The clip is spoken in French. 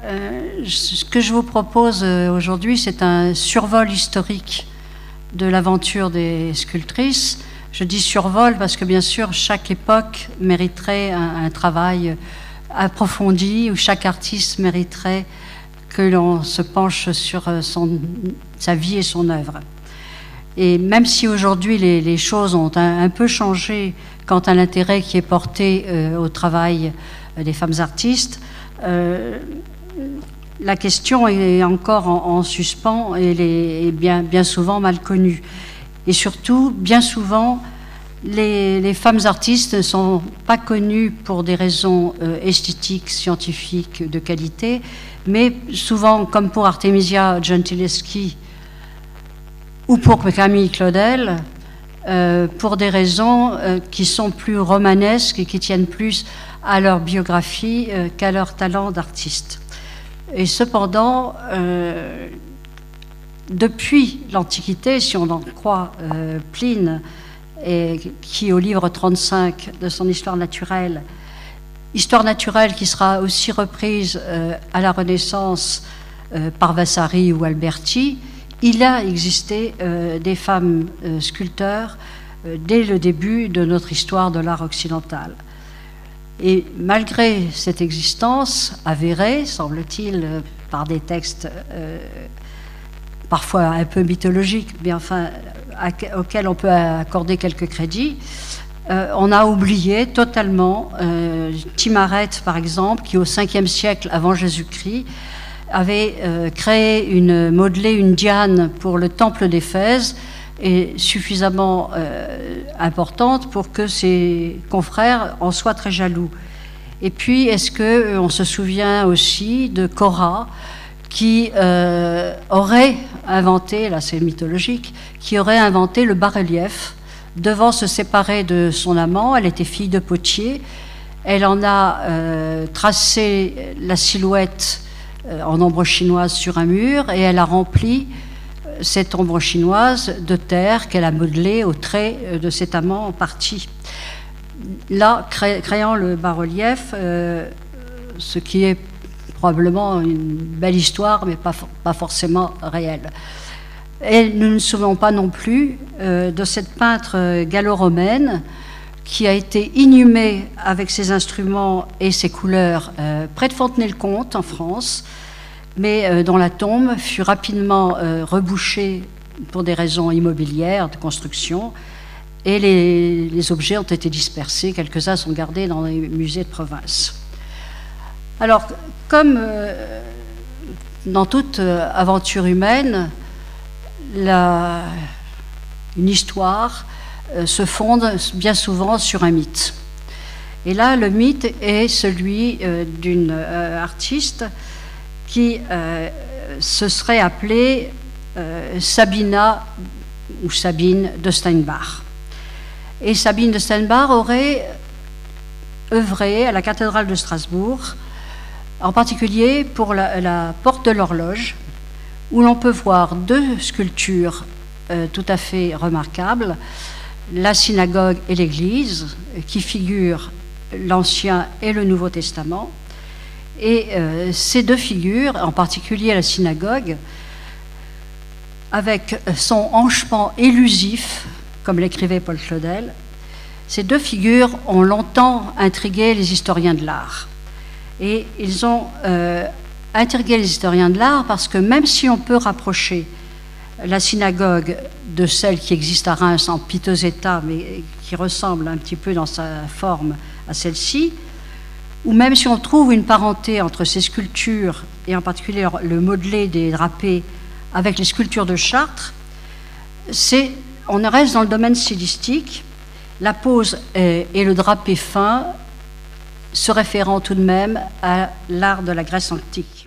Ce que je vous propose aujourd'hui, c'est un survol historique de l'aventure des sculptrices. Je dis survol parce que, bien sûr, chaque époque mériterait un travail approfondi, où chaque artiste mériterait que l'on se penche sur sa vie et son œuvre. Et même si aujourd'hui les choses ont un peu changé quant à l'intérêt qui est porté au travail des femmes artistes, la question est encore en suspens et est bien souvent mal connue. Et surtout, bien souvent, les femmes artistes ne sont pas connues pour des raisons esthétiques, scientifiques, de qualité, mais souvent, comme pour Artemisia Gentileschi ou pour Camille Claudel, pour des raisons qui sont plus romanesques et qui tiennent plus à leur biographie qu'à leur talent d'artiste. Et cependant, depuis l'Antiquité, si on en croit Pline, qui au livre 35 de son Histoire naturelle qui sera aussi reprise à la Renaissance par Vasari ou Alberti, il a existé des femmes sculpteurs dès le début de notre histoire de l'art occidental. Et malgré cette existence avérée, semble-t-il, par des textes parfois un peu mythologiques, mais enfin auxquels on peut accorder quelques crédits, on a oublié totalement Timaret, par exemple, qui au 5e siècle avant Jésus-Christ avait modelé une Diane pour le temple d'Éphèse, et suffisamment importante pour que ses confrères en soient très jaloux. Et puis, est-ce qu'on se souvient aussi de Cora, qui aurait inventé, là c'est mythologique, qui aurait inventé le bas-relief, devant se séparer de son amant. Elle était fille de potier, elle en a tracé la silhouette en ombre chinoise sur un mur, et elle a rempli cette ombre chinoise de terre qu'elle a modelée au trait de cet amant en partie. Là, créant le bas-relief, ce qui est probablement une belle histoire, mais pas forcément réelle. Et nous ne nous souvenons pas non plus de cette peintre gallo-romaine qui a été inhumée avec ses instruments et ses couleurs près de Fontenay-le-Comte, en France, mais dont la tombe fut rapidement rebouchée pour des raisons immobilières, de construction, et les objets ont été dispersés. Quelques-uns sont gardés dans les musées de province. Alors, comme dans toute aventure humaine, une histoire se fonde bien souvent sur un mythe. Et là, le mythe est celui d'une artiste qui se serait appelée Sabina ou Sabine de Steinbach. Et Sabine de Steinbach aurait œuvré à la cathédrale de Strasbourg, en particulier pour la porte de l'horloge, où l'on peut voir deux sculptures tout à fait remarquables, la synagogue et l'église, qui figurent l'Ancien et le Nouveau Testament. Et ces deux figures, en particulier la synagogue, avec son hanchement élusif, comme l'écrivait Paul Claudel, ces deux figures ont longtemps intrigué les historiens de l'art. Et ils ont intrigué les historiens de l'art parce que même si on peut rapprocher la synagogue de celle qui existe à Reims en piteux état, mais qui ressemble un petit peu dans sa forme à celle-ci, ou même si on trouve une parenté entre ces sculptures, et en particulier le modelé des drapés avec les sculptures de Chartres, on reste dans le domaine stylistique, la pose et le drapé fin se référant tout de même à l'art de la Grèce antique.